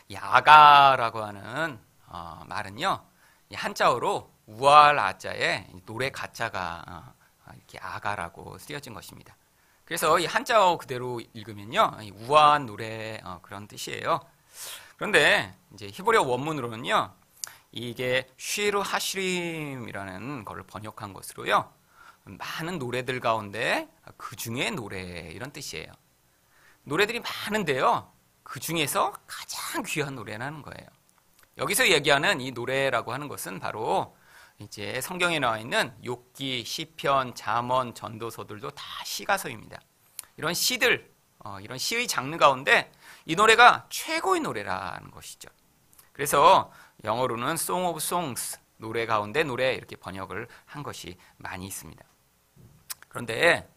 이 아가라고 하는 말은요, 이 한자어로 우알 아자에 노래 가자가 이렇게 아가라고 쓰여진 것입니다. 그래서 이 한자어 그대로 읽으면요, 이 우아한 노래 그런 뜻이에요. 그런데 이제 히브리어 원문으로는요, 이게 쉬르 하시림이라는 걸 번역한 것으로요, 많은 노래들 가운데 그 중에 노래 이런 뜻이에요. 노래들이 많은데요, 그 중에서 가장 귀한 노래라는 거예요. 여기서 얘기하는 이 노래라고 하는 것은 바로 이제 성경에 나와 있는 욥기, 시편, 잠언, 전도서들도 다 시가서입니다. 이런 시들, 이런 시의 장르 가운데 이 노래가 최고의 노래라는 것이죠. 그래서 영어로는 Song of Songs, 노래 가운데 노래 이렇게 번역을 한 것이 많이 있습니다. 그런데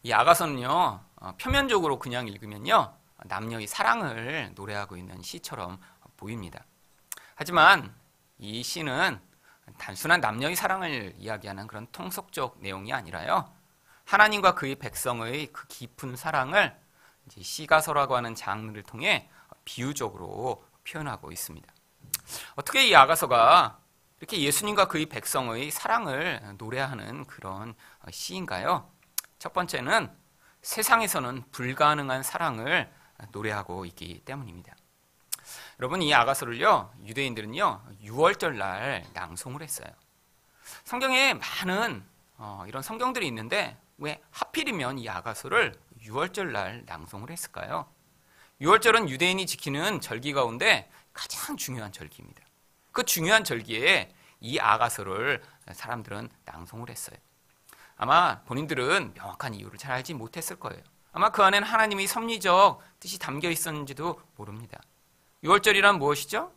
이 아가서는요, 표면적으로 그냥 읽으면요, 남녀의 사랑을 노래하고 있는 시처럼 보입니다. 하지만 이 시는 단순한 남녀의 사랑을 이야기하는 그런 통속적 내용이 아니라요, 하나님과 그의 백성의 그 깊은 사랑을 이제 시가서라고 하는 장르를 통해 비유적으로 표현하고 있습니다. 어떻게 이 아가서가 이렇게 예수님과 그의 백성의 사랑을 노래하는 그런 시인가요? 첫 번째는 세상에서는 불가능한 사랑을 노래하고 있기 때문입니다. 여러분, 이 아가서를요, 유대인들은요, 유월절 날 낭송을 했어요. 성경에 많은 이런 성경들이 있는데 왜 하필이면 이 아가서를 유월절 날 낭송을 했을까요? 유월절은 유대인이 지키는 절기 가운데 가장 중요한 절기입니다. 그 중요한 절기에 이 아가서를 사람들은 낭송을 했어요. 아마 본인들은 명확한 이유를 잘 알지 못했을 거예요. 아마 그 안에는 하나님의 섭리적 뜻이 담겨 있었는지도 모릅니다. 유월절이란 무엇이죠?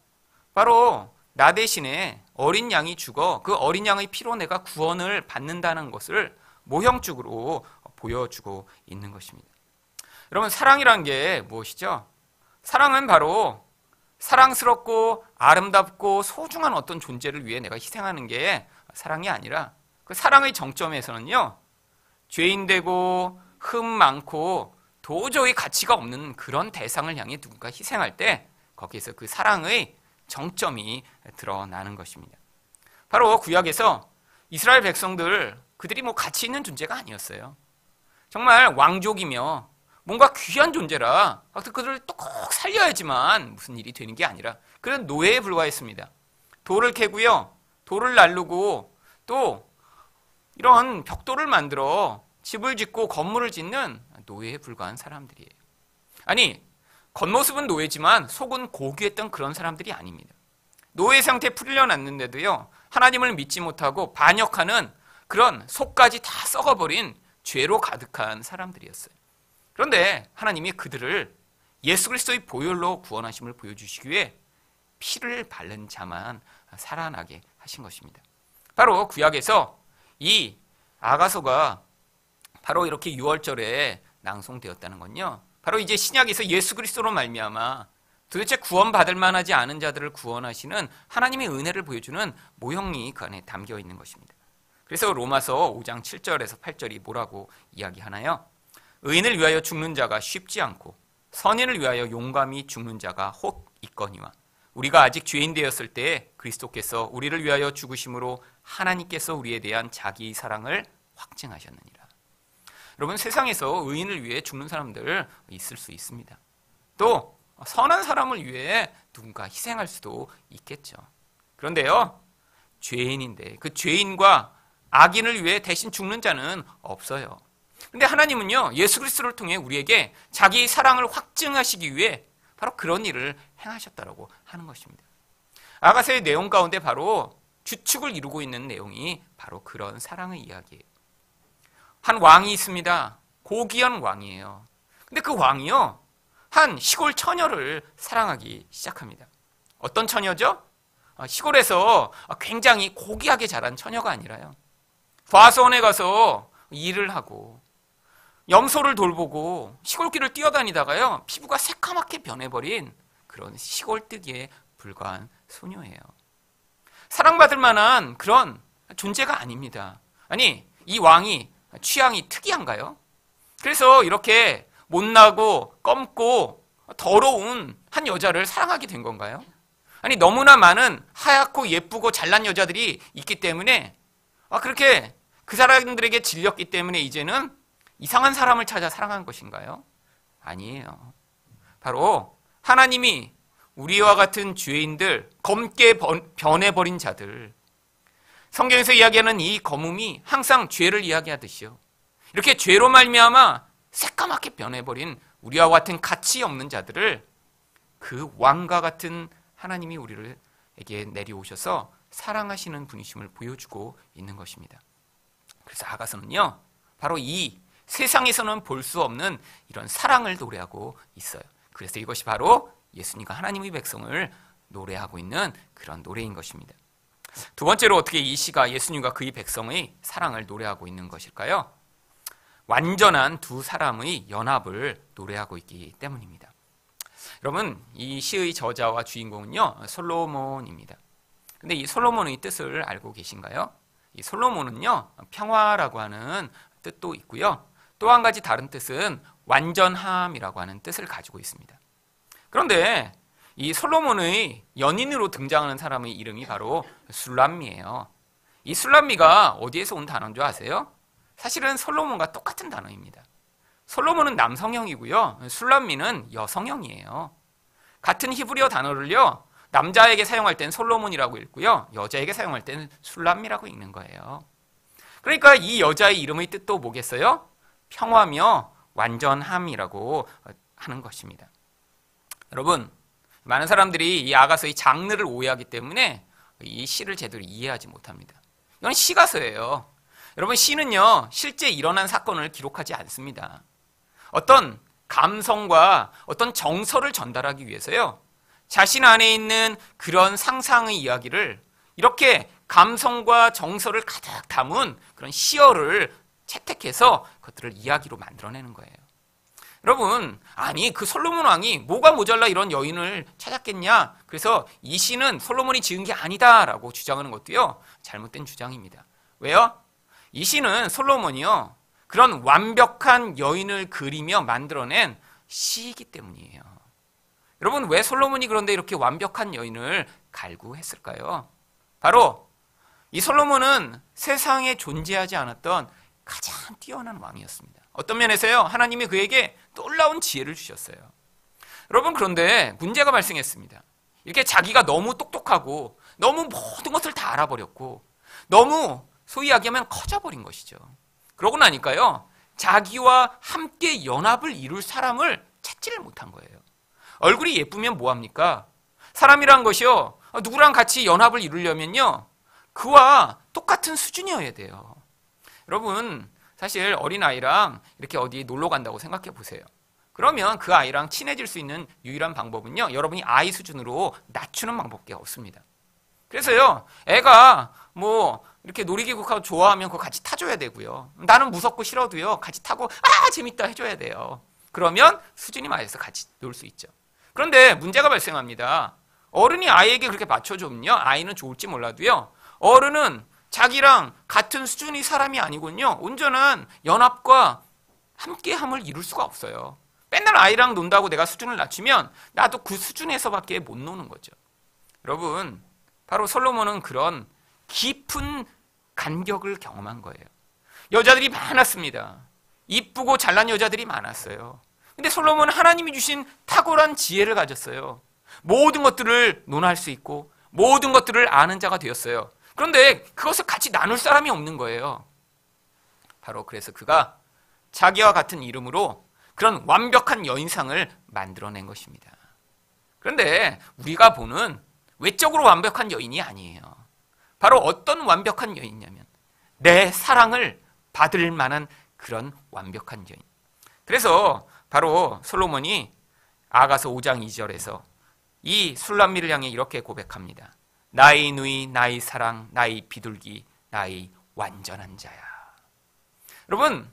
바로 나 대신에 어린 양이 죽어 그 어린 양의 피로 내가 구원을 받는다는 것을 모형적으로 보여주고 있는 것입니다. 여러분, 사랑이란 게 무엇이죠? 사랑은 바로 사랑스럽고 아름답고 소중한 어떤 존재를 위해 내가 희생하는 게 사랑이 아니라, 그 사랑의 정점에서는요, 죄인되고 흠 많고 도저히 가치가 없는 그런 대상을 향해 누군가 희생할 때 거기에서 그 사랑의 정점이 드러나는 것입니다. 바로 구약에서 이스라엘 백성들, 그들이 뭐 가치 있는 존재가 아니었어요. 정말 왕족이며 뭔가 귀한 존재라 그들을 또 꼭 살려야지만 무슨 일이 되는 게 아니라 그런 노예에 불과했습니다. 돌을 캐고요, 돌을 날르고 또 이런 벽돌을 만들어 집을 짓고 건물을 짓는 노예에 불과한 사람들이에요. 아니, 겉모습은 노예지만 속은 고귀했던 그런 사람들이 아닙니다. 노예 상태에 풀려났는데도요, 하나님을 믿지 못하고 반역하는 그런 속까지 다 썩어버린 죄로 가득한 사람들이었어요. 그런데 하나님이 그들을 예수 그리스도의 보혈로 구원하심을 보여주시기 위해 피를 바른 자만 살아나게 하신 것입니다. 바로 구약에서 이 아가서가 바로 이렇게 유월절에 낭송되었다는 건요, 바로 이제 신약에서 예수 그리스도로 말미암아 도대체 구원받을 만하지 않은 자들을 구원하시는 하나님의 은혜를 보여주는 모형이 그 안에 담겨 있는 것입니다. 그래서 로마서 5장 7절에서 8절이 뭐라고 이야기하나요? 의인을 위하여 죽는 자가 쉽지 않고 선인을 위하여 용감히 죽는 자가 혹 있거니와 우리가 아직 죄인 되었을 때에 그리스도께서 우리를 위하여 죽으심으로 하나님께서 우리에 대한 자기의 사랑을 확증하셨느니라. 여러분, 세상에서 의인을 위해 죽는 사람들 있을 수 있습니다. 또 선한 사람을 위해 누군가 희생할 수도 있겠죠. 그런데요, 죄인인데 그 죄인과 악인을 위해 대신 죽는 자는 없어요. 근데 하나님은요, 예수 그리스도를 통해 우리에게 자기 사랑을 확증하시기 위해 바로 그런 일을 행하셨다라고 하는 것입니다. 아가서의 내용 가운데 바로 주축을 이루고 있는 내용이 바로 그런 사랑의 이야기예요. 한 왕이 있습니다. 고귀한 왕이에요. 근데 그 왕이요, 한 시골 처녀를 사랑하기 시작합니다. 어떤 처녀죠? 시골에서 굉장히 고귀하게 자란 처녀가 아니라요, 과수원에 가서 일을 하고 염소를 돌보고 시골길을 뛰어다니다가요, 피부가 새카맣게 변해버린 그런 시골뜨기에 불과한 소녀예요. 사랑받을 만한 그런 존재가 아닙니다. 아니, 이 왕이 취향이 특이한가요? 그래서 이렇게 못나고 검고 더러운 한 여자를 사랑하게 된 건가요? 아니, 너무나 많은 하얗고 예쁘고 잘난 여자들이 있기 때문에 그렇게 그 사람들에게 질렸기 때문에 이제는 이상한 사람을 찾아 사랑한 것인가요? 아니에요. 바로 하나님이 우리와 같은 죄인들, 검게 변해버린 자들, 성경에서 이야기하는 이 검음이 항상 죄를 이야기하듯이요, 이렇게 죄로 말미암아 새까맣게 변해버린 우리와 같은 가치 없는 자들을 그 왕과 같은 하나님이 우리에게 내려오셔서 사랑하시는 분이심을 보여주고 있는 것입니다. 그래서 아가서는요, 바로 이 세상에서는 볼 수 없는 이런 사랑을 노래하고 있어요. 그래서 이것이 바로 예수님과 하나님의 백성을 노래하고 있는 그런 노래인 것입니다. 두 번째로 어떻게 이 시가 예수님과 그의 백성의 사랑을 노래하고 있는 것일까요? 완전한 두 사람의 연합을 노래하고 있기 때문입니다. 여러분, 이 시의 저자와 주인공은요, 솔로몬입니다. 근데 이 솔로몬의 뜻을 알고 계신가요? 이 솔로몬은요, 평화라고 하는 뜻도 있고요, 또 한 가지 다른 뜻은 완전함이라고 하는 뜻을 가지고 있습니다. 그런데 이 솔로몬의 연인으로 등장하는 사람의 이름이 바로 술람미예요. 이 술람미가 어디에서 온 단어인 줄 아세요? 사실은 솔로몬과 똑같은 단어입니다. 솔로몬은 남성형이고요, 술람미는 여성형이에요. 같은 히브리어 단어를요, 남자에게 사용할 땐 솔로몬이라고 읽고요, 여자에게 사용할 때는 술람미라고 읽는 거예요. 그러니까 이 여자의 이름의 뜻도 뭐겠어요? 평화며 완전함이라고 하는 것입니다. 여러분, 많은 사람들이 이 아가서의 장르를 오해하기 때문에 이 시를 제대로 이해하지 못합니다. 이건 시가서예요. 여러분, 시는요, 실제 일어난 사건을 기록하지 않습니다. 어떤 감성과 어떤 정서를 전달하기 위해서요, 자신 안에 있는 그런 상상의 이야기를 이렇게 감성과 정서를 가득 담은 그런 시어를 채택해서 그것들을 이야기로 만들어내는 거예요. 여러분, 아니 그 솔로몬 왕이 뭐가 모자라 이런 여인을 찾았겠냐, 그래서 이 시는 솔로몬이 지은 게 아니다라고 주장하는 것도요, 잘못된 주장입니다. 왜요? 이 시는 솔로몬이요, 그런 완벽한 여인을 그리며 만들어낸 시이기 때문이에요. 여러분, 왜 솔로몬이 그런데 이렇게 완벽한 여인을 갈구했을까요? 바로 이 솔로몬은 세상에 존재하지 않았던 가장 뛰어난 왕이었습니다. 어떤 면에서요, 하나님이 그에게 놀라운 지혜를 주셨어요. 여러분, 그런데 문제가 발생했습니다. 이렇게 자기가 너무 똑똑하고 너무 모든 것을 다 알아버렸고 너무 소위 이야기하면 커져버린 것이죠. 그러고 나니까요, 자기와 함께 연합을 이룰 사람을 찾지를 못한 거예요. 얼굴이 예쁘면 뭐합니까? 사람이란 것이요, 누구랑 같이 연합을 이루려면요, 그와 똑같은 수준이어야 돼요. 여러분, 사실 어린아이랑 이렇게 어디 놀러 간다고 생각해 보세요. 그러면 그 아이랑 친해질 수 있는 유일한 방법은요, 여러분이 아이 수준으로 낮추는 방법밖에 없습니다. 그래서요, 애가 뭐 이렇게 놀이기구 좋아하면 그거 같이 타줘야 되고요, 나는 무섭고 싫어도요, 같이 타고 재밌다 해줘야 돼요. 그러면 수준이 맞아서 같이 놀 수 있죠. 그런데 문제가 발생합니다. 어른이 아이에게 그렇게 맞춰주면요, 아이는 좋을지 몰라도요, 어른은 자기랑 같은 수준의 사람이 아니군요, 온전한 연합과 함께함을 이룰 수가 없어요. 맨날 아이랑 논다고 내가 수준을 낮추면 나도 그 수준에서밖에 못 노는 거죠. 여러분, 바로 솔로몬은 그런 깊은 간격을 경험한 거예요. 여자들이 많았습니다. 이쁘고 잘난 여자들이 많았어요. 근데 솔로몬은 하나님이 주신 탁월한 지혜를 가졌어요. 모든 것들을 논할 수 있고 모든 것들을 아는 자가 되었어요. 그런데 그것을 같이 나눌 사람이 없는 거예요. 바로 그래서 그가 자기와 같은 이름으로 그런 완벽한 여인상을 만들어낸 것입니다. 그런데 우리가 보는 외적으로 완벽한 여인이 아니에요. 바로 어떤 완벽한 여인이냐면 내 사랑을 받을 만한 그런 완벽한 여인. 그래서 바로 솔로몬이 아가서 5장 2절에서 이 술람미를 향해 이렇게 고백합니다. 나의 누이, 나의 사랑, 나의 비둘기, 나의 완전한 자야. 여러분,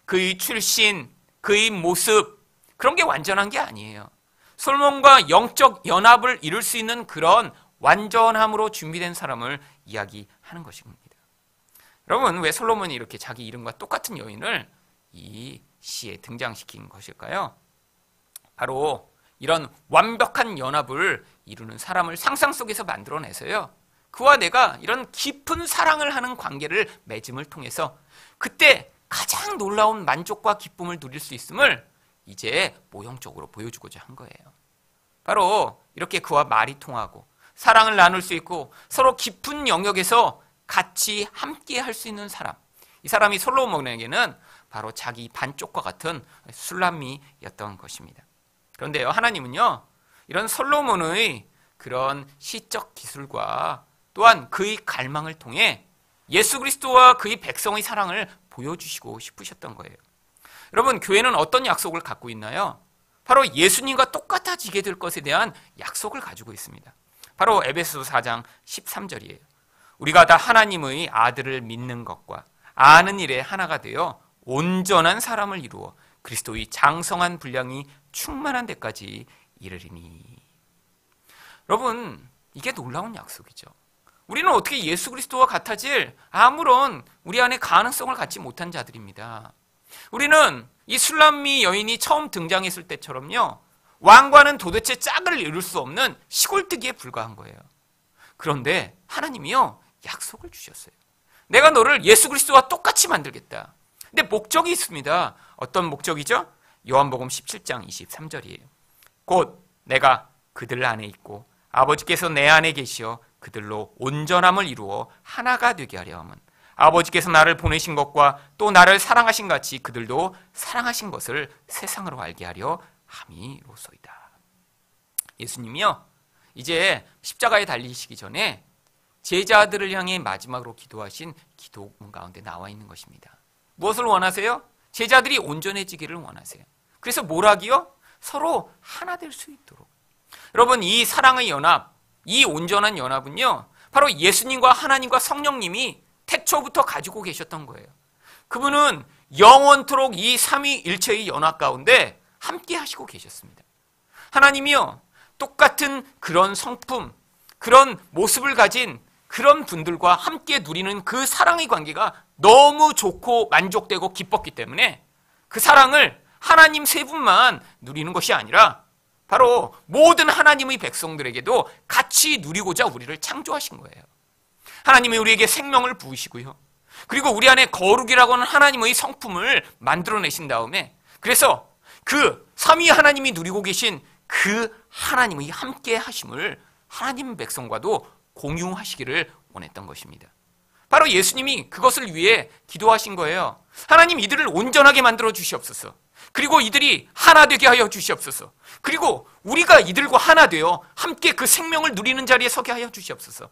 그의 출신, 그의 모습, 그런 게 완전한 게 아니에요. 솔로몬과 영적 연합을 이룰 수 있는 그런 완전함으로 준비된 사람을 이야기하는 것입니다. 여러분, 왜 솔로몬이 이렇게 자기 이름과 똑같은 여인을 이 시에 등장시킨 것일까요? 바로 이런 완벽한 연합을 이루는 사람을 상상 속에서 만들어내서요, 그와 내가 이런 깊은 사랑을 하는 관계를 맺음을 통해서 그때 가장 놀라운 만족과 기쁨을 누릴 수 있음을 이제 모형적으로 보여주고자 한 거예요. 바로 이렇게 그와 말이 통하고 사랑을 나눌 수 있고 서로 깊은 영역에서 같이 함께 할 수 있는 사람, 이 사람이 솔로몬에게는 바로 자기 반쪽과 같은 술람미였던 것입니다. 그런데요, 하나님은요, 이런 솔로몬의 그런 시적 기술과 또한 그의 갈망을 통해 예수 그리스도와 그의 백성의 사랑을 보여주시고 싶으셨던 거예요. 여러분, 교회는 어떤 약속을 갖고 있나요? 바로 예수님과 똑같아지게 될 것에 대한 약속을 가지고 있습니다. 바로 에베소서 4장 13절이에요. 우리가 다 하나님의 아들을 믿는 것과 아는 일에 하나가 되어 온전한 사람을 이루어 그리스도의 장성한 분량이 충만한 데까지 이르리니. 여러분, 이게 놀라운 약속이죠. 우리는 어떻게 예수 그리스도와 같아질 아무런 우리 안에 가능성을 갖지 못한 자들입니다. 우리는 이 술람미 여인이 처음 등장했을 때처럼요, 왕과는 도대체 짝을 이룰 수 없는 시골뜨기에 불과한 거예요. 그런데 하나님이요, 약속을 주셨어요. 내가 너를 예수 그리스도와 똑같이 만들겠다. 근데 목적이 있습니다. 어떤 목적이죠? 요한복음 17장 23절이에요. 곧 내가 그들 안에 있고 아버지께서 내 안에 계시어 그들로 온전함을 이루어 하나가 되게 하려 함은 아버지께서 나를 보내신 것과 또 나를 사랑하신 같이 그들도 사랑하신 것을 세상으로 알게 하려 함이로소이다. 예수님이요, 이제 십자가에 달리시기 전에 제자들을 향해 마지막으로 기도하신 기도문 가운데 나와 있는 것입니다. 무엇을 원하세요? 제자들이 온전해지기를 원하세요. 그래서 뭘 하기요? 서로 하나 될 수 있도록. 여러분, 이 사랑의 연합, 이 온전한 연합은요, 바로 예수님과 하나님과 성령님이 태초부터 가지고 계셨던 거예요. 그분은 영원토록 이 삼위일체의 연합 가운데 함께 하시고 계셨습니다. 하나님이요, 똑같은 그런 성품, 그런 모습을 가진 그런 분들과 함께 누리는 그 사랑의 관계가 너무 좋고 만족되고 기뻤기 때문에 그 사랑을 하나님 세 분만 누리는 것이 아니라 바로 모든 하나님의 백성들에게도 같이 누리고자 우리를 창조하신 거예요. 하나님이 우리에게 생명을 부으시고요, 그리고 우리 안에 거룩이라고 하는 하나님의 성품을 만들어내신 다음에, 그래서 그 삼위 하나님이 누리고 계신 그 하나님의 함께 하심을 하나님 백성과도 공유하시기를 원했던 것입니다. 바로 예수님이 그것을 위해 기도하신 거예요. 하나님, 이들을 온전하게 만들어 주시옵소서. 그리고 이들이 하나 되게 하여 주시옵소서. 그리고 우리가 이들과 하나 되어 함께 그 생명을 누리는 자리에 서게 하여 주시옵소서.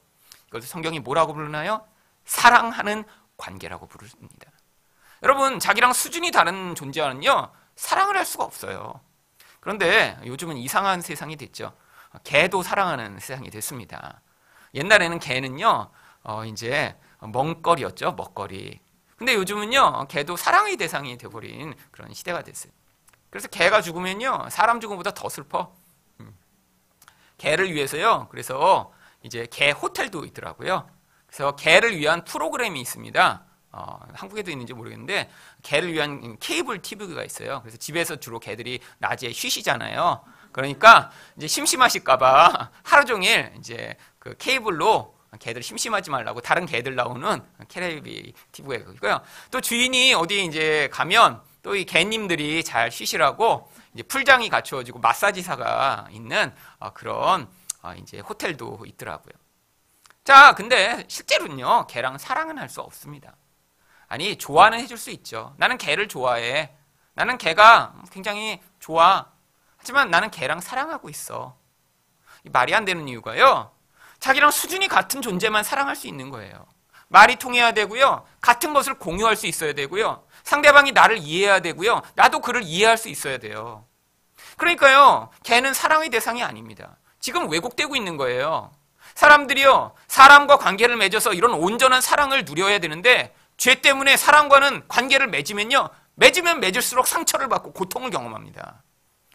이것을 성경이 뭐라고 부르나요? 사랑하는 관계라고 부릅니다. 여러분, 자기랑 수준이 다른 존재와는요, 사랑을 할 수가 없어요. 그런데 요즘은 이상한 세상이 됐죠. 개도 사랑하는 세상이 됐습니다. 옛날에는 개는요, 이제 먹거리였죠, 먹거리. 근데 요즘은요, 개도 사랑의 대상이 되어버린 그런 시대가 됐어요. 그래서 개가 죽으면요, 사람 죽음보다 더 슬퍼. 개를 위해서요, 그래서 이제 개 호텔도 있더라고요. 그래서 개를 위한 프로그램이 있습니다. 한국에도 있는지 모르겠는데, 개를 위한 케이블 TV가 있어요. 그래서 집에서 주로 개들이 낮에 쉬시잖아요. 그러니까 이제 심심하실까봐 하루 종일 이제 그 케이블로 개들 심심하지 말라고 다른 개들 나오는 케이블 TV가 있고요. 또 주인이 어디 이제 가면 또 이 개님들이 잘 쉬시라고 이제 풀장이 갖추어지고 마사지사가 있는 그런 이제 호텔도 있더라고요. 자, 근데 실제로는요, 개랑 사랑은 할 수 없습니다. 아니, 좋아는 해줄 수 있죠. 나는 개를 좋아해. 나는 개가 굉장히 좋아. 하지만 나는 개랑 사랑하고 있어. 말이 안 되는 이유가요, 자기랑 수준이 같은 존재만 사랑할 수 있는 거예요. 말이 통해야 되고요, 같은 것을 공유할 수 있어야 되고요, 상대방이 나를 이해해야 되고요, 나도 그를 이해할 수 있어야 돼요. 그러니까요, 개는 사랑의 대상이 아닙니다. 지금 왜곡되고 있는 거예요. 사람들이요, 사람과 관계를 맺어서 이런 온전한 사랑을 누려야 되는데, 죄 때문에 사람과는 관계를 맺으면요, 맺으면 맺을수록 상처를 받고 고통을 경험합니다.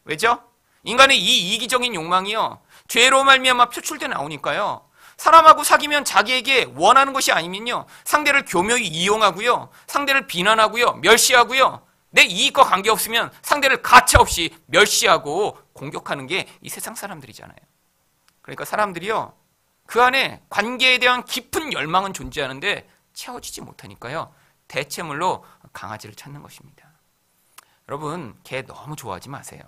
왜죠? 인간의 이 이기적인 욕망이요, 죄로 말미암아 표출돼 나오니까요, 사람하고 사귀면 자기에게 원하는 것이 아니면요, 상대를 교묘히 이용하고요, 상대를 비난하고요, 멸시하고요, 내 이익과 관계없으면 상대를 가차없이 멸시하고 공격하는 게 이 세상 사람들이잖아요. 그러니까 사람들이요, 그 안에 관계에 대한 깊은 열망은 존재하는데 채워지지 못하니까요, 대체물로 강아지를 찾는 것입니다. 여러분, 개 너무 좋아하지 마세요.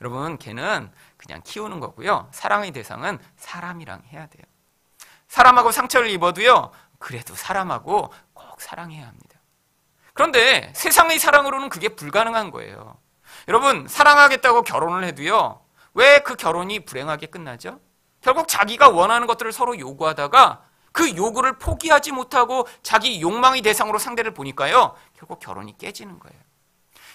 여러분, 개는 그냥 키우는 거고요, 사랑의 대상은 사람이랑 해야 돼요. 사람하고 상처를 입어도요, 그래도 사람하고 꼭 사랑해야 합니다. 그런데 세상의 사랑으로는 그게 불가능한 거예요. 여러분, 사랑하겠다고 결혼을 해도요, 왜 그 결혼이 불행하게 끝나죠? 결국 자기가 원하는 것들을 서로 요구하다가 그 요구를 포기하지 못하고 자기 욕망의 대상으로 상대를 보니까요, 결국 결혼이 깨지는 거예요.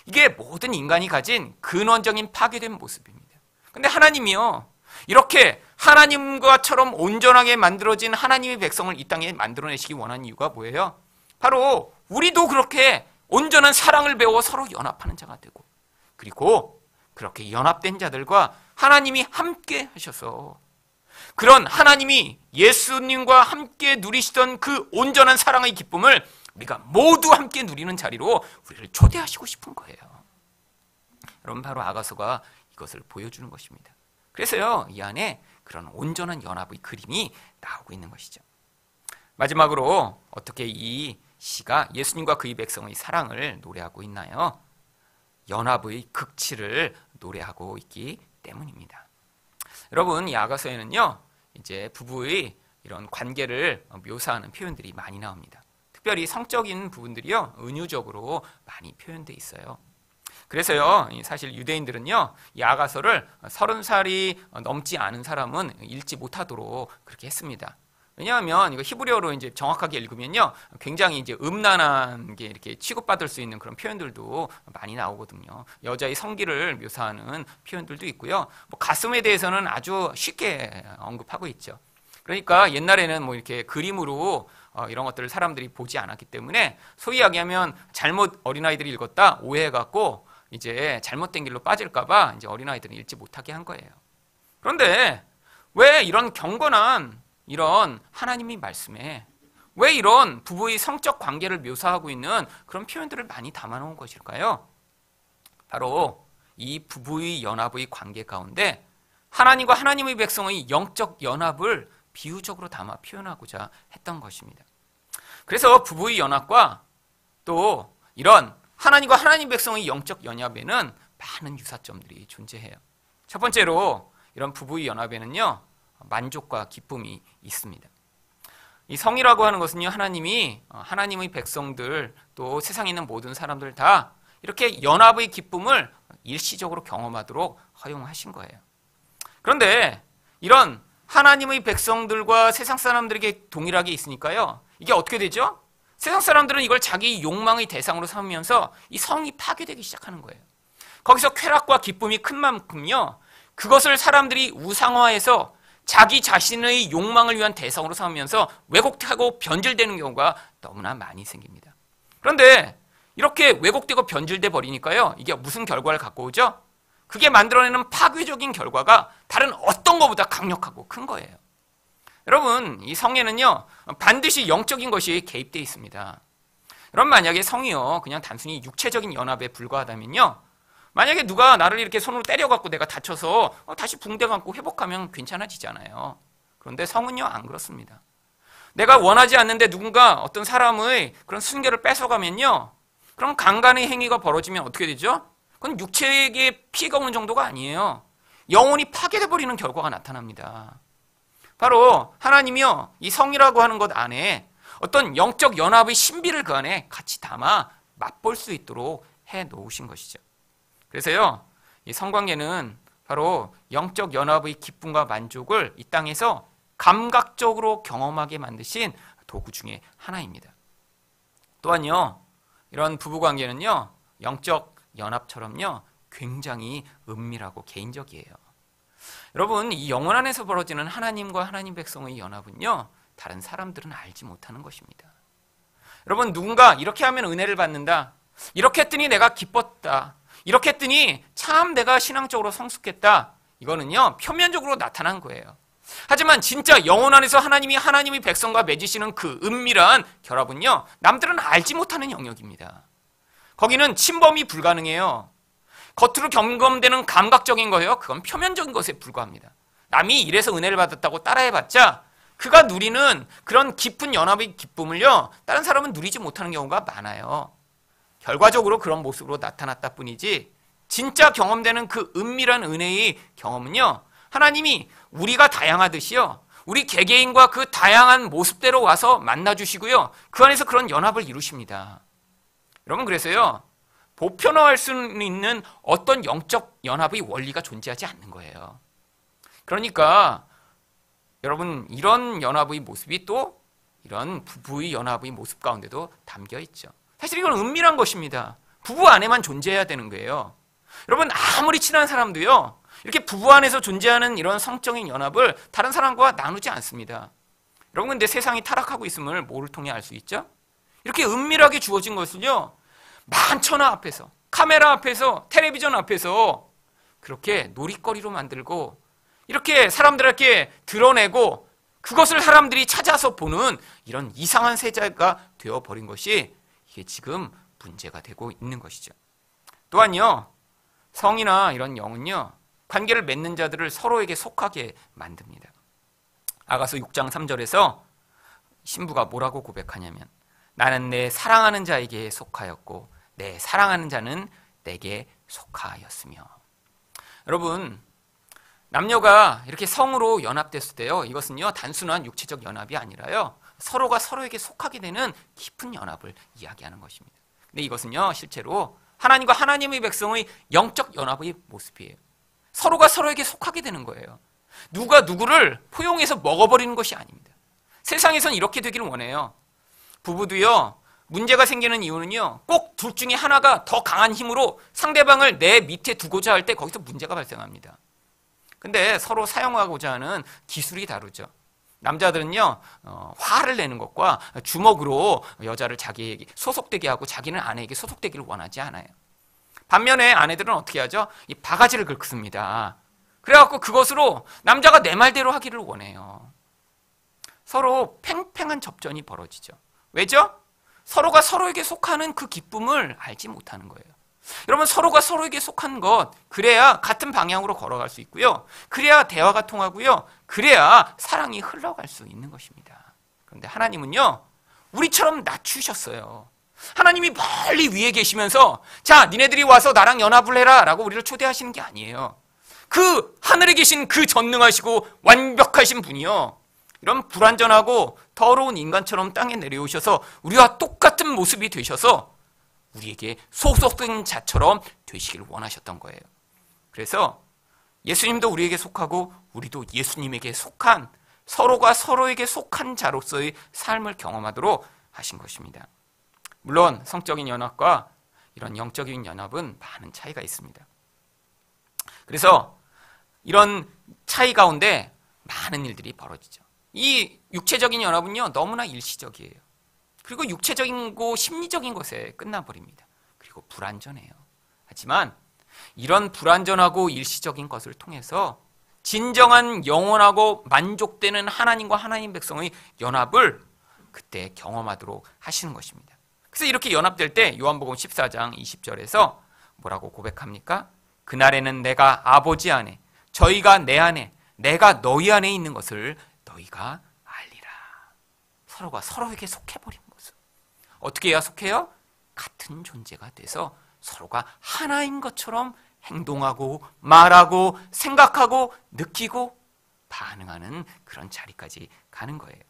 이게 모든 인간이 가진 근원적인 파괴된 모습입니다. 근데 하나님이요, 이렇게 하나님과처럼 온전하게 만들어진 하나님의 백성을 이 땅에 만들어내시기 원하는 이유가 뭐예요? 바로 우리도 그렇게 온전한 사랑을 배워 서로 연합하는 자가 되고, 그리고 그렇게 연합된 자들과 하나님이 함께 하셔서 그런 하나님이 예수님과 함께 누리시던 그 온전한 사랑의 기쁨을 우리가 모두 함께 누리는 자리로 우리를 초대하시고 싶은 거예요. 여러분, 바로 아가서가 이것을 보여주는 것입니다. 그래서요, 이 안에 그런 온전한 연합의 그림이 나오고 있는 것이죠. 마지막으로 어떻게 이 시가 예수님과 그의 백성의 사랑을 노래하고 있나요? 연합의 극치를 노래하고 있기 때문입니다. 여러분, 이 아가서에는요, 이제 부부의 이런 관계를 묘사하는 표현들이 많이 나옵니다. 특별히 성적인 부분들이요, 은유적으로 많이 표현되어 있어요. 그래서요, 사실 유대인들은요, 이 아가서를 30살이 넘지 않은 사람은 읽지 못하도록 그렇게 했습니다. 왜냐하면 이거 히브리어로 이제 정확하게 읽으면요, 굉장히 이제 음란한 게 이렇게 취급받을 수 있는 그런 표현들도 많이 나오거든요. 여자의 성기를 묘사하는 표현들도 있고요. 뭐 가슴에 대해서는 아주 쉽게 언급하고 있죠. 그러니까 옛날에는 뭐 이렇게 그림으로 이런 것들을 사람들이 보지 않았기 때문에 소위 이야기하면 잘못 어린아이들이 읽었다 오해해갖고 이제 잘못된 길로 빠질까봐 이제 어린아이들은 읽지 못하게 한 거예요. 그런데 왜 이런 경건한 이런 하나님의 말씀에 왜 이런 부부의 성적 관계를 묘사하고 있는 그런 표현들을 많이 담아놓은 것일까요? 바로 이 부부의 연합의 관계 가운데 하나님과 하나님의 백성의 영적 연합을 비유적으로 담아 표현하고자 했던 것입니다. 그래서 부부의 연합과 또 이런 하나님과 하나님 백성의 영적 연합에는 많은 유사점들이 존재해요. 첫 번째로 이런 부부의 연합에는요, 만족과 기쁨이 있습니다. 이 성이라고 하는 것은요, 하나님이 하나님의 백성들 또 세상에 있는 모든 사람들 다 이렇게 연합의 기쁨을 일시적으로 경험하도록 허용하신 거예요. 그런데 이런 하나님의 백성들과 세상 사람들에게 동일하게 있으니까요, 이게 어떻게 되죠? 세상 사람들은 이걸 자기 욕망의 대상으로 삼으면서 이 성이 파괴되기 시작하는 거예요. 거기서 쾌락과 기쁨이 큰 만큼요, 그것을 사람들이 우상화해서 자기 자신의 욕망을 위한 대상으로 삼으면서 왜곡되고 변질되는 경우가 너무나 많이 생깁니다. 그런데 이렇게 왜곡되고 변질돼 버리니까요, 이게 무슨 결과를 갖고 오죠? 그게 만들어내는 파괴적인 결과가 다른 어떤 것보다 강력하고 큰 거예요. 여러분, 이 성에는요, 반드시 영적인 것이 개입되어 있습니다. 여러분, 만약에 성이요, 그냥 단순히 육체적인 연합에 불과하다면요, 만약에 누가 나를 이렇게 손으로 때려갖고 내가 다쳐서 다시 붕대 감고 회복하면 괜찮아지잖아요. 그런데 성은요, 안 그렇습니다. 내가 원하지 않는데 누군가 어떤 사람의 그런 순결을 뺏어가면요, 그럼 강간의 행위가 벌어지면 어떻게 되죠? 그건 육체에게 피해가 오는 정도가 아니에요. 영혼이 파괴돼 버리는 결과가 나타납니다. 바로 하나님이요, 이 성이라고 하는 것 안에 어떤 영적 연합의 신비를 그 안에 같이 담아 맛볼 수 있도록 해 놓으신 것이죠. 그래서요, 이 성관계는 바로 영적 연합의 기쁨과 만족을 이 땅에서 감각적으로 경험하게 만드신 도구 중에 하나입니다. 또한요, 이런 부부관계는요, 영적 연합처럼요, 굉장히 은밀하고 개인적이에요. 여러분, 이 영혼 안에서 벌어지는 하나님과 하나님 백성의 연합은요, 다른 사람들은 알지 못하는 것입니다. 여러분, 누군가 이렇게 하면 은혜를 받는다, 이렇게 했더니 내가 기뻤다, 이렇게 했더니 참 내가 신앙적으로 성숙했다, 이거는요, 표면적으로 나타난 거예요. 하지만 진짜 영혼 안에서 하나님이 하나님의 백성과 맺으시는 그 은밀한 결합은요, 남들은 알지 못하는 영역입니다. 거기는 침범이 불가능해요. 겉으로 경험되는 감각적인 거예요. 그건 표면적인 것에 불과합니다. 남이 이래서 은혜를 받았다고 따라해봤자 그가 누리는 그런 깊은 연합의 기쁨을요, 다른 사람은 누리지 못하는 경우가 많아요. 결과적으로 그런 모습으로 나타났다 뿐이지 진짜 경험되는 그 은밀한 은혜의 경험은요, 하나님이 우리가 다양하듯이요, 우리 개개인과 그 다양한 모습대로 와서 만나주시고요, 그 안에서 그런 연합을 이루십니다. 여러분, 그래서요, 보편화할 수 있는 어떤 영적 연합의 원리가 존재하지 않는 거예요. 그러니까 여러분, 이런 연합의 모습이 또 이런 부부의 연합의 모습 가운데도 담겨 있죠. 사실 이건 은밀한 것입니다. 부부 안에만 존재해야 되는 거예요. 여러분, 아무리 친한 사람도요, 이렇게 부부 안에서 존재하는 이런 성적인 연합을 다른 사람과 나누지 않습니다. 여러분, 근데 세상이 타락하고 있음을 뭐를 통해 알 수 있죠? 이렇게 은밀하게 주어진 것은요, 만천하 앞에서, 카메라 앞에서, 텔레비전 앞에서 그렇게 놀이거리로 만들고 이렇게 사람들에게 드러내고 그것을 사람들이 찾아서 보는 이런 이상한 세대가 되어버린 것이 이게 지금 문제가 되고 있는 것이죠. 또한요, 성이나 이런 영은요, 관계를 맺는 자들을 서로에게 속하게 만듭니다. 아가서 6장 3절에서 신부가 뭐라고 고백하냐면, 나는 내 사랑하는 자에게 속하였고 내 사랑하는 자는 내게 속하였으며. 여러분, 남녀가 이렇게 성으로 연합됐을 때요, 이것은요, 단순한 육체적 연합이 아니라요, 서로가 서로에게 속하게 되는 깊은 연합을 이야기하는 것입니다. 근데 이것은요, 실제로 하나님과 하나님의 백성의 영적 연합의 모습이에요. 서로가 서로에게 속하게 되는 거예요. 누가 누구를 포용해서 먹어버리는 것이 아닙니다. 세상에선 이렇게 되기를 원해요. 부부도요, 문제가 생기는 이유는요, 꼭 둘 중에 하나가 더 강한 힘으로 상대방을 내 밑에 두고자 할 때 거기서 문제가 발생합니다. 근데 서로 사용하고자 하는 기술이 다르죠. 남자들은요, 화를 내는 것과 주먹으로 여자를 자기에게 소속되게 하고 자기는 아내에게 소속되기를 원하지 않아요. 반면에 아내들은 어떻게 하죠? 이 바가지를 긁습니다. 그래갖고 그것으로 남자가 내 말대로 하기를 원해요. 서로 팽팽한 접전이 벌어지죠. 왜죠? 서로가 서로에게 속하는 그 기쁨을 알지 못하는 거예요. 여러분, 서로가 서로에게 속한 것, 그래야 같은 방향으로 걸어갈 수 있고요, 그래야 대화가 통하고요, 그래야 사랑이 흘러갈 수 있는 것입니다. 그런데 하나님은요, 우리처럼 낮추셨어요. 하나님이 멀리 위에 계시면서 자, 니네들이 와서 나랑 연합을 해라 라고 우리를 초대하시는 게 아니에요. 그 하늘에 계신 그 전능하시고 완벽하신 분이요, 이런 불완전하고 더러운 인간처럼 땅에 내려오셔서 우리와 똑같은 모습이 되셔서 우리에게 소속된 자처럼 되시길 원하셨던 거예요. 그래서 예수님도 우리에게 속하고 우리도 예수님에게 속한, 서로가 서로에게 속한 자로서의 삶을 경험하도록 하신 것입니다. 물론 성적인 연합과 이런 영적인 연합은 많은 차이가 있습니다. 그래서 이런 차이 가운데 많은 일들이 벌어지죠. 이 육체적인 연합은요, 너무나 일시적이에요. 그리고 육체적이고 심리적인 것에 끝나버립니다. 그리고 불완전해요. 하지만 이런 불완전하고 일시적인 것을 통해서 진정한 영원하고 만족되는 하나님과 하나님 백성의 연합을 그때 경험하도록 하시는 것입니다. 그래서 이렇게 연합될 때 요한복음 14장 20절에서 뭐라고 고백합니까? 그날에는 내가 아버지 안에, 저희가 내 안에, 내가 너희 안에 있는 것을 너희가 알리라. 서로가 서로에게 속해버린 모습. 어떻게 해야 속해요? 같은 존재가 돼서 서로가 하나인 것처럼 행동하고 말하고 생각하고 느끼고 반응하는 그런 자리까지 가는 거예요.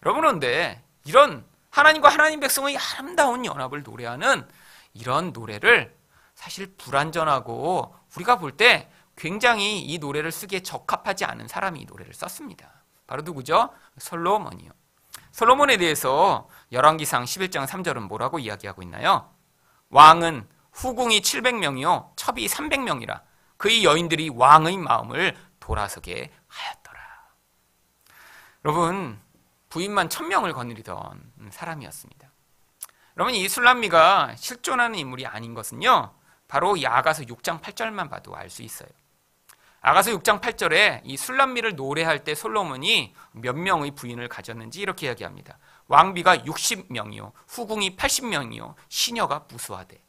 여러분, 그런데 이런 하나님과 하나님 백성의 아름다운 연합을 노래하는 이런 노래를 사실 불완전하고 우리가 볼 때 굉장히 이 노래를 쓰기에 적합하지 않은 사람이 이 노래를 썼습니다. 바로 누구죠? 솔로몬이요. 솔로몬에 대해서 열왕기상 11장 3절은 뭐라고 이야기하고 있나요? 왕은 후궁이 700명이요 첩이 300명이라 그의 여인들이 왕의 마음을 돌아서게 하였더라. 여러분, 부인만 1000명을 거느리던 사람이었습니다. 여러분, 이 술람미가 실존하는 인물이 아닌 것은요, 바로 이 아가서 6장 8절만 봐도 알 수 있어요. 아가서 6장 8절에 이 술람미를 노래할 때 솔로몬이 몇 명의 부인을 가졌는지 이렇게 이야기합니다. 왕비가 60명이요, 후궁이 80명이요, 시녀가 무수하되.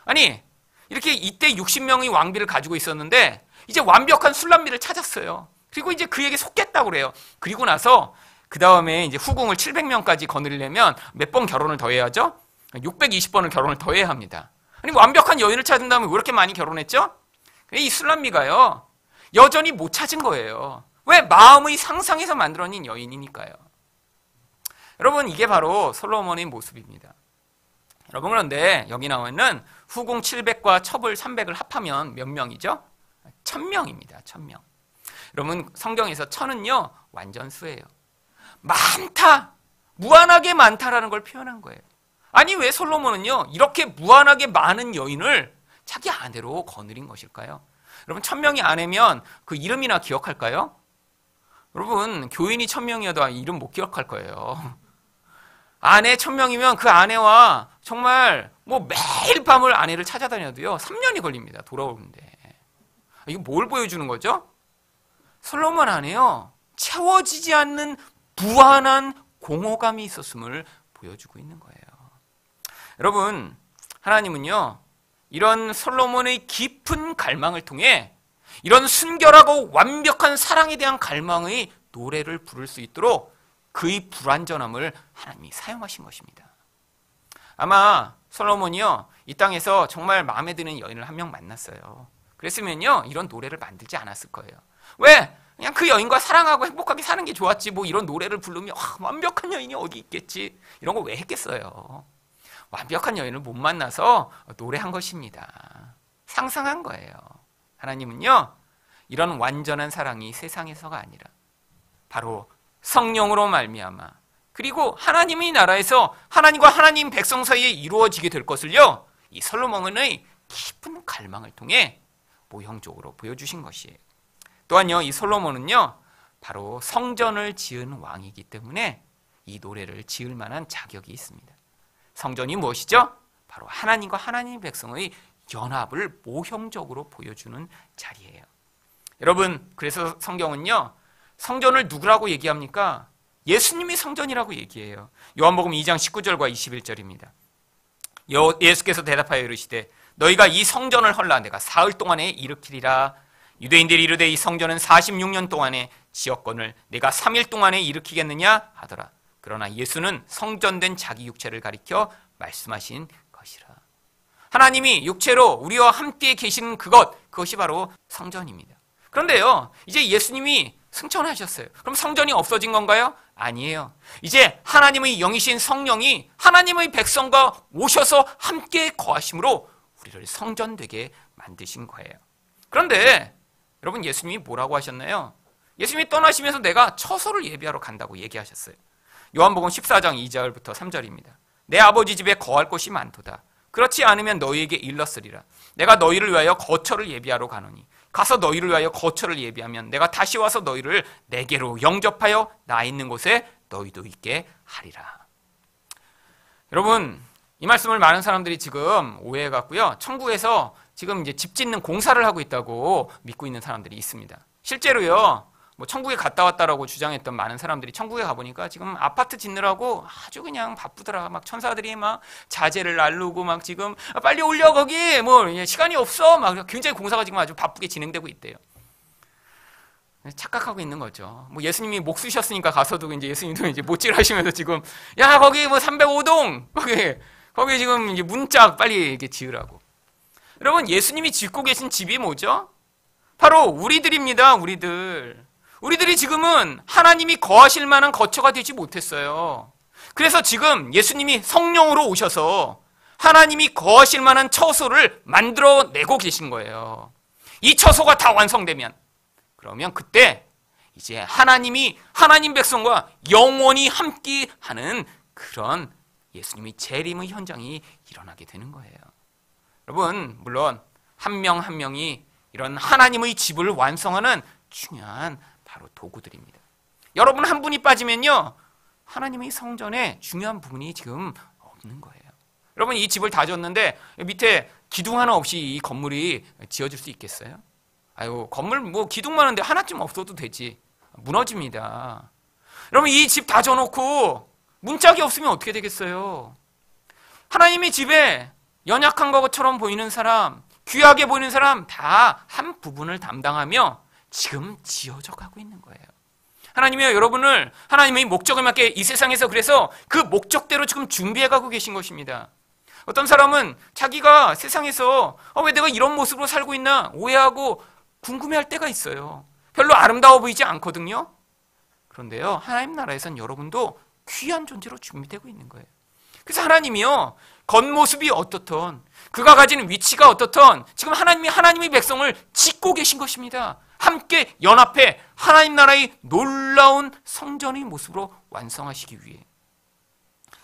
아니, 이렇게 이때 60명의 왕비를 가지고 있었는데 이제 완벽한 술람미를 찾았어요. 그리고 이제 그에게 속겠다고 그래요. 그리고 나서 그 다음에 이제 후궁을 700명까지 거느리려면 몇 번 결혼을 더 해야죠? 620번을 결혼을 더 해야 합니다. 아니, 완벽한 여인을 찾은 다음에 왜 이렇게 많이 결혼했죠? 이 술람미가요, 여전히 못 찾은 거예요. 왜? 마음의 상상에서 만들어낸 여인이니까요. 여러분, 이게 바로 솔로몬의 모습입니다. 여러분, 그런데 여기 나와 있는 후궁 700과 첩을 300을 합하면 몇 명이죠? 1000명입니다. 1000명. 여러분, 성경에서 1000은요 완전수예요. 많다, 무한하게 많다라는 걸 표현한 거예요. 아니, 왜 솔로몬은요 이렇게 무한하게 많은 여인을 자기 아내로 거느린 것일까요? 여러분, 1000명이 아내면 그 이름이나 기억할까요? 여러분, 교인이 1000명이어도 이름 못 기억할 거예요. 아내 1000명이면 그 아내와 정말 뭐 매일 밤을 아내를 찾아다녀도요 3년이 걸립니다. 돌아오는데. 이거 뭘 보여주는 거죠? 솔로몬 안에요 채워지지 않는 무한한 공허감이 있었음을 보여주고 있는 거예요. 여러분, 하나님은요 이런 솔로몬의 깊은 갈망을 통해 이런 순결하고 완벽한 사랑에 대한 갈망의 노래를 부를 수 있도록 그의 불완전함을 하나님이 사용하신 것입니다. 아마 솔로몬이요 이 땅에서 정말 마음에 드는 여인을 한 명 만났어요. 그랬으면요 이런 노래를 만들지 않았을 거예요. 왜? 그냥 그 여인과 사랑하고 행복하게 사는 게 좋았지, 뭐 이런 노래를 부르면 완벽한 여인이 어디 있겠지, 이런 거 왜 했겠어요? 완벽한 여인을 못 만나서 노래한 것입니다. 상상한 거예요. 하나님은요 이런 완전한 사랑이 세상에서가 아니라 바로 성령으로 말미암아, 그리고 하나님의 나라에서 하나님과 하나님 백성 사이에 이루어지게 될 것을요 이 솔로몬의 깊은 갈망을 통해 모형적으로 보여주신 것이에요. 또한요 이 솔로몬은요 바로 성전을 지은 왕이기 때문에 이 노래를 지을 만한 자격이 있습니다. 성전이 무엇이죠? 바로 하나님과 하나님 백성의 연합을 모형적으로 보여주는 자리예요. 여러분, 그래서 성경은요 성전을 누구라고 얘기합니까? 예수님이 성전이라고 얘기해요. 요한복음 2장 19절과 21절입니다. 예수께서 대답하여 이르시되 너희가 이 성전을 헐라 내가 사흘 동안에 일으키리라. 유대인들이 이르되 이 성전은 46년 동안에 지었거늘 내가 3일 동안에 일으키겠느냐 하더라. 그러나 예수는 성전된 자기 육체를 가리켜 말씀하신 것이라. 하나님이 육체로 우리와 함께 계시는 그것이 바로 성전입니다. 그런데요 이제 예수님이 승천하셨어요. 그럼 성전이 없어진 건가요? 아니에요. 이제 하나님의 영이신 성령이 하나님의 백성과 오셔서 함께 거하심으로 우리를 성전되게 만드신 거예요. 그런데 여러분, 예수님이 뭐라고 하셨나요? 예수님이 떠나시면서 내가 처소를 예비하러 간다고 얘기하셨어요. 요한복음 14장 2절부터 3절입니다. 내 아버지 집에 거할 곳이 많도다. 그렇지 않으면 너희에게 일렀으리라. 내가 너희를 위하여 거처를 예비하러 가노니 가서 너희를 위하여 거처를 예비하면 내가 다시 와서 너희를 내게로 영접하여 나 있는 곳에 너희도 있게 하리라. 여러분, 이 말씀을 많은 사람들이 지금 오해해 갖고요 천국에서 지금 이제 집 짓는 공사를 하고 있다고 믿고 있는 사람들이 있습니다. 실제로요 뭐 천국에 갔다 왔다라고 주장했던 많은 사람들이 천국에 가보니까 지금 아파트 짓느라고 아주 그냥 바쁘더라. 막 천사들이 막 자재를 날르고 막 지금 빨리 올려 거기 뭐 시간이 없어 막 굉장히 공사가 지금 아주 바쁘게 진행되고 있대요. 착각하고 있는 거죠. 뭐 예수님이 목 쓰셨으니까 가서도 이제 예수님도 이제 못질 하시면서 지금 야 거기 뭐 305동 거기 지금 이제 문짝 빨리 이렇게 지으라고. 여러분, 예수님이 짓고 계신 집이 뭐죠? 바로 우리들입니다. 우리들이 지금은 하나님이 거하실 만한 거처가 되지 못했어요. 그래서 지금 예수님이 성령으로 오셔서 하나님이 거하실 만한 처소를 만들어내고 계신 거예요. 이 처소가 다 완성되면 그러면 그때 이제 하나님이 하나님 백성과 영원히 함께하는 그런 예수님의 재림의 현장이 일어나게 되는 거예요. 여러분, 물론 한 명 한 명이 이런 하나님의 집을 완성하는 중요한 바로 도구들입니다. 여러분 한 분이 빠지면요 하나님의 성전에 중요한 부분이 지금 없는 거예요. 여러분, 이 집을 다 졌는데 밑에 기둥 하나 없이 이 건물이 지어질 수 있겠어요? 아유, 건물 뭐 기둥만 한데 하나쯤 없어도 되지. 무너집니다. 여러분, 이 집 다 져놓고 문짝이 없으면 어떻게 되겠어요? 하나님의 집에 연약한 것처럼 보이는 사람, 귀하게 보이는 사람 다 한 부분을 담당하며 지금 지어져 가고 있는 거예요. 하나님이 여러분을 하나님의 목적에 맞게 이 세상에서 그래서 그 목적대로 지금 준비해 가고 계신 것입니다. 어떤 사람은 자기가 세상에서 왜 내가 이런 모습으로 살고 있나 오해하고 궁금해할 때가 있어요. 별로 아름다워 보이지 않거든요. 그런데요, 하나님 나라에선 여러분도 귀한 존재로 준비되고 있는 거예요. 그래서 하나님이요, 겉모습이 어떻든 그가 가진 위치가 어떻든 지금 하나님의 백성을 짓고 계신 것입니다. 함께 연합해 하나님 나라의 놀라운 성전의 모습으로 완성하시기 위해.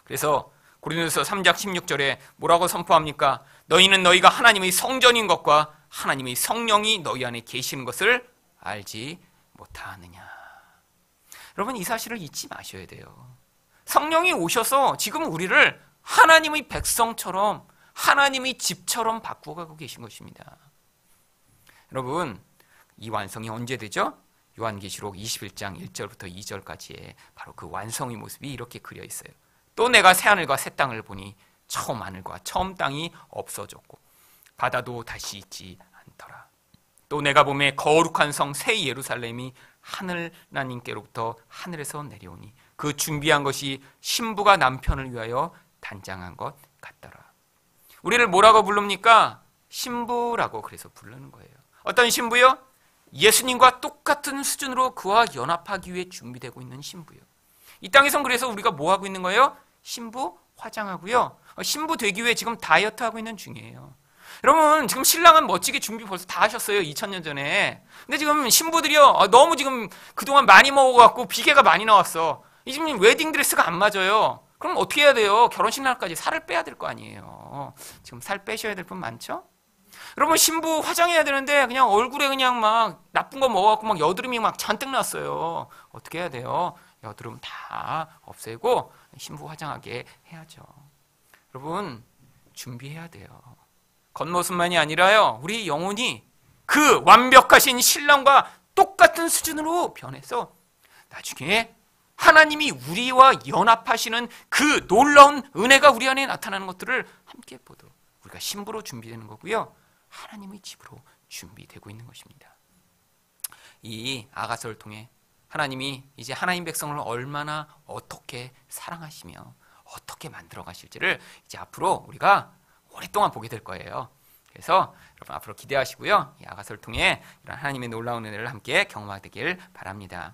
그래서 고린도서 3장 16절에 뭐라고 선포합니까? 너희는 너희가 하나님의 성전인 것과 하나님의 성령이 너희 안에 계시는 것을 알지 못하느냐. 여러분, 이 사실을 잊지 마셔야 돼요. 성령이 오셔서 지금 우리를 하나님의 백성처럼 하나님의 집처럼 바꾸어가고 계신 것입니다. 여러분, 이 완성이 언제 되죠? 요한계시록 21장 1절부터 2절까지의 바로 그 완성의 모습이 이렇게 그려 있어요. 또 내가 새하늘과 새 땅을 보니 처음 하늘과 처음 땅이 없어졌고 바다도 다시 있지 않더라. 또 내가 보매 거룩한 성 새 예루살렘이 하늘나님께로부터 하늘에서 내려오니 그 준비한 것이 신부가 남편을 위하여 단장한 것 같더라. 우리를 뭐라고 부릅니까? 신부라고 그래서 부르는 거예요. 어떤 신부요? 예수님과 똑같은 수준으로 그와 연합하기 위해 준비되고 있는 신부요. 이 땅에선 그래서 우리가 뭐 하고 있는 거예요? 신부 화장하고요. 신부 되기 위해 지금 다이어트 하고 있는 중이에요. 여러분, 지금 신랑은 멋지게 준비 벌써 다 하셨어요. 2000년 전에. 근데 지금 신부들이요, 너무 지금 그동안 많이 먹어갖고 비계가 많이 나왔어. 이 지금 웨딩드레스가 안 맞아요. 그럼 어떻게 해야 돼요? 결혼식 날까지 살을 빼야 될 거 아니에요. 지금 살 빼셔야 될 분 많죠? 여러분, 신부 화장해야 되는데 그냥 얼굴에 그냥 막 나쁜 거 먹어갖고 막 여드름이 막 잔뜩 났어요. 어떻게 해야 돼요? 여드름 다 없애고 신부 화장하게 해야죠. 여러분, 준비해야 돼요. 겉모습만이 아니라요, 우리 영혼이 그 완벽하신 신랑과 똑같은 수준으로 변해서 나중에 하나님이 우리와 연합하시는 그 놀라운 은혜가 우리 안에 나타나는 것들을 함께 보도록 우리가 신부로 준비되는 거고요, 하나님의 집으로 준비되고 있는 것입니다. 이 아가서를 통해 하나님이 이제 하나님 백성을 얼마나 어떻게 사랑하시며 어떻게 만들어 가실지를 이제 앞으로 우리가 오랫동안 보게 될 거예요. 그래서 여러분 앞으로 기대하시고요, 이 아가서를 통해 이런 하나님의 놀라운 은혜를 함께 경험하길 바랍니다.